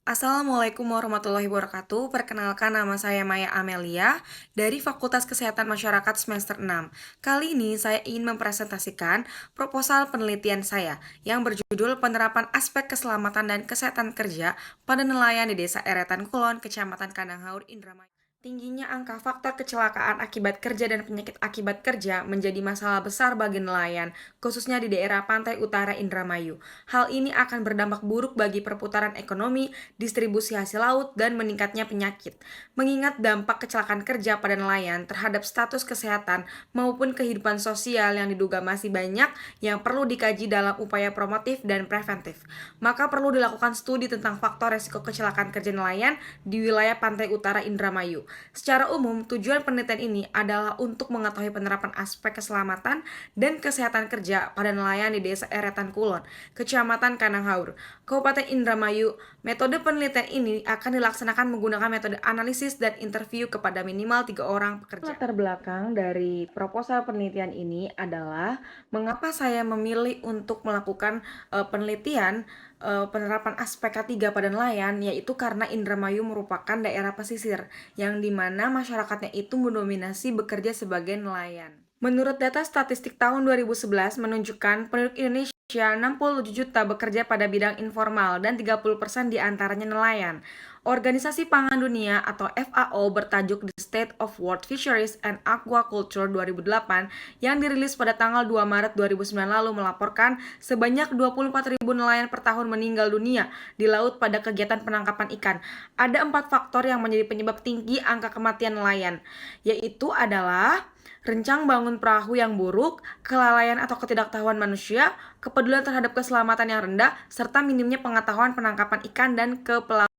Assalamualaikum warahmatullahi wabarakatuh. Perkenalkan, nama saya Maya Amelia dari Fakultas Kesehatan Masyarakat semester 6. Kali ini saya ingin mempresentasikan proposal penelitian saya yang berjudul Penerapan Aspek Keselamatan dan Kesehatan Kerja pada Nelayan di Desa Eretan Kulon, Kecamatan Kandanghaur, Indramayu. Tingginya angka faktor kecelakaan akibat kerja dan penyakit akibat kerja menjadi masalah besar bagi nelayan, khususnya di daerah pantai utara Indramayu. Hal ini akan berdampak buruk bagi perputaran ekonomi, distribusi hasil laut, dan meningkatnya penyakit. Mengingat dampak kecelakaan kerja pada nelayan terhadap status kesehatan maupun kehidupan sosial yang diduga masih banyak yang perlu dikaji dalam upaya promotif dan preventif, maka perlu dilakukan studi tentang faktor resiko kecelakaan kerja nelayan di wilayah pantai utara Indramayu. Secara umum, tujuan penelitian ini adalah untuk mengetahui penerapan aspek keselamatan dan kesehatan kerja pada nelayan di Desa Eretan Kulon, Kecamatan Kandanghaur, Kabupaten Indramayu. Metode penelitian ini akan dilaksanakan menggunakan metode analisis dan interview kepada minimal 3 orang pekerja. Latar belakang dari proposal penelitian ini adalah mengapa saya memilih untuk melakukan penelitian penerapan aspek K3 pada nelayan, yaitu karena Indramayu merupakan daerah pesisir yang dimana masyarakatnya itu mendominasi bekerja sebagai nelayan. Menurut data statistik tahun 2011 menunjukkan penduduk Indonesia 67 juta bekerja pada bidang informal dan 30% diantaranya nelayan. Organisasi Pangan Dunia atau FAO bertajuk The State of World Fisheries and Aquaculture 2008 yang dirilis pada tanggal 2 Maret 2009 lalu melaporkan sebanyak 24.000 nelayan per tahun meninggal dunia di laut pada kegiatan penangkapan ikan. Ada 4 faktor yang menjadi penyebab tinggi angka kematian nelayan, yaitu adalah rencang bangun perahu yang buruk, kelalaian atau ketidaktahuan manusia, kepedulian terhadap keselamatan yang rendah, serta minimnya pengetahuan penangkapan ikan dan kepelauan.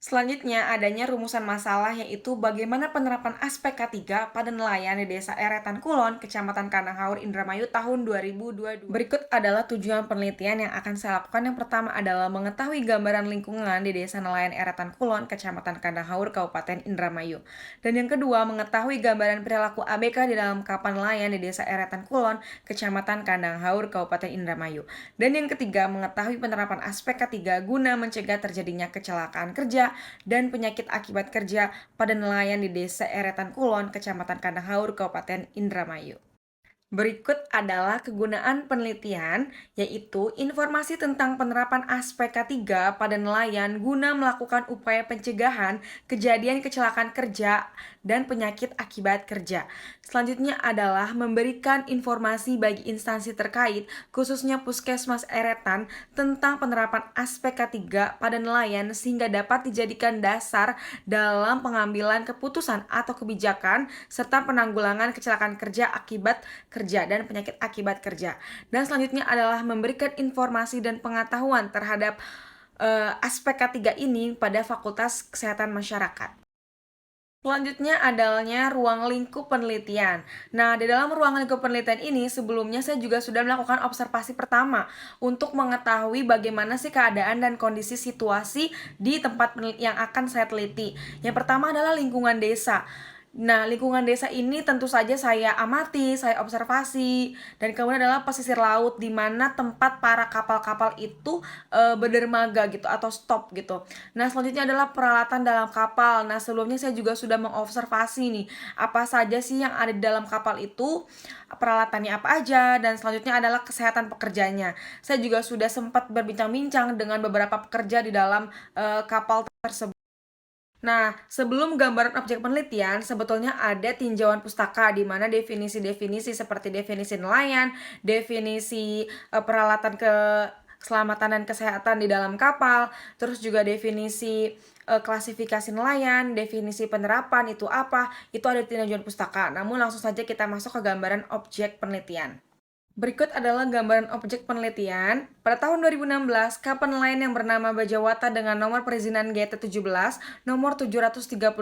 Selanjutnya, adanya rumusan masalah yaitu bagaimana penerapan aspek K3 pada nelayan di Desa Eretan Kulon, Kecamatan Kandanghaur, Indramayu tahun 2022. Berikut adalah tujuan penelitian yang akan saya lakukan. Yang pertama adalah mengetahui gambaran lingkungan di Desa Nelayan Eretan Kulon, Kecamatan Kandanghaur, Kabupaten Indramayu. Dan yang kedua, mengetahui gambaran perilaku ABK di dalam kapal nelayan di Desa Eretan Kulon, Kecamatan Kandanghaur, Kabupaten Indramayu. Dan yang ketiga, mengetahui penerapan aspek K3 guna mencegah terjadinya kecelakaan kerja dan penyakit akibat kerja pada nelayan di Desa Eretan Kulon, Kecamatan Kandanghaur, Kabupaten Indramayu. Berikut adalah kegunaan penelitian, yaitu informasi tentang penerapan aspek K3 pada nelayan guna melakukan upaya pencegahan kejadian kecelakaan kerja dan penyakit akibat kerja. Selanjutnya adalah memberikan informasi bagi instansi terkait, khususnya Puskesmas Eretan, tentang penerapan aspek K3 pada nelayan sehingga dapat dijadikan dasar dalam pengambilan keputusan atau kebijakan serta penanggulangan kecelakaan kerja akibat kerja dan penyakit akibat kerja. Dan selanjutnya adalah memberikan informasi dan pengetahuan terhadap aspek K3 ini pada Fakultas Kesehatan Masyarakat. Selanjutnya adanya ruang lingkup penelitian. Nah, di dalam ruang lingkup penelitian ini sebelumnya saya juga sudah melakukan observasi pertama untuk mengetahui bagaimana sih keadaan dan kondisi situasi di tempat yang akan saya teliti. Yang pertama adalah lingkungan desa. Nah, lingkungan desa ini tentu saja saya amati, saya observasi, dan kemudian adalah pesisir laut di mana tempat para kapal-kapal itu berdermaga gitu atau stop gitu. Nah, selanjutnya adalah peralatan dalam kapal. Nah, sebelumnya saya juga sudah mengobservasi nih, apa saja sih yang ada di dalam kapal itu, peralatannya apa aja, dan selanjutnya adalah kesehatan pekerjanya. Saya juga sudah sempat berbincang-bincang dengan beberapa pekerja di dalam kapal tersebut. Nah, sebelum gambaran objek penelitian, sebetulnya ada tinjauan pustaka di mana definisi-definisi seperti definisi nelayan, definisi peralatan keselamatan dan kesehatan di dalam kapal, terus juga definisi klasifikasi nelayan, definisi penerapan itu apa, itu ada di tinjauan pustaka. Namun langsung saja kita masuk ke gambaran objek penelitian. Berikut adalah gambaran objek penelitian. Pada tahun 2016, kapal nelayan yang bernama Bajawata dengan nomor perizinan GT17 nomor 738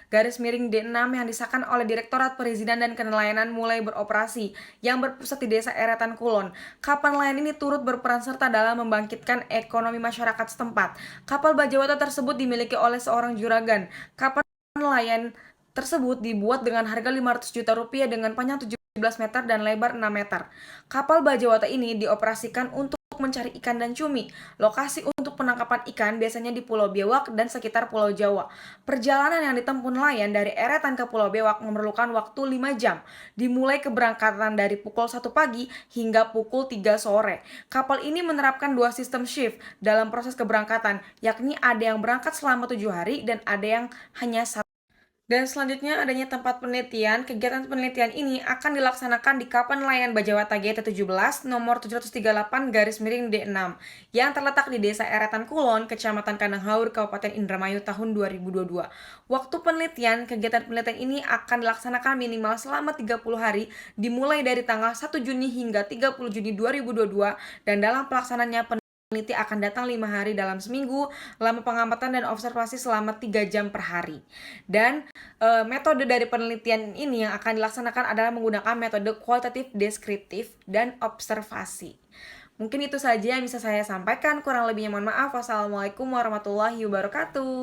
garis miring D6 yang disahkan oleh Direktorat Perizinan dan Kenelayanan mulai beroperasi yang berpusat di Desa Eretan Kulon. Kapal nelayan ini turut berperan serta dalam membangkitkan ekonomi masyarakat setempat. Kapal Bajawata tersebut dimiliki oleh seorang juragan. Kapal nelayan tersebut dibuat dengan harga 500 juta rupiah dengan panjang 17 meter dan lebar 6 meter. Kapal Bajawata ini dioperasikan untuk mencari ikan dan cumi. Lokasi untuk untuk penangkapan ikan biasanya di Pulau Biawak dan sekitar Pulau Jawa. Perjalanan yang ditempuh nelayan dari Eretan ke Pulau Biawak memerlukan waktu 5 jam, dimulai keberangkatan dari pukul 1 pagi hingga pukul 3 sore. Kapal ini menerapkan dua sistem shift dalam proses keberangkatan, yakni ada yang berangkat selama 7 hari dan ada yang hanya satu. Dan selanjutnya adanya tempat penelitian. Kegiatan penelitian ini akan dilaksanakan di Kapal Nelayan Bajawata GT17 nomor 738 garis miring D6 yang terletak di Desa Eretan Kulon, Kecamatan Kandanghaur, Kabupaten Indramayu tahun 2022. Waktu penelitian, kegiatan penelitian ini akan dilaksanakan minimal selama 30 hari dimulai dari tanggal 1 Juni hingga 30 Juni 2022 dan dalam pelaksanaannya peneliti akan datang 5 hari dalam seminggu, lama pengamatan dan observasi selama 3 jam per hari. Dan metode dari penelitian ini yang akan dilaksanakan adalah menggunakan metode kualitatif, deskriptif, dan observasi. Mungkin itu saja yang bisa saya sampaikan, kurang lebihnya mohon maaf. Wassalamualaikum warahmatullahi wabarakatuh.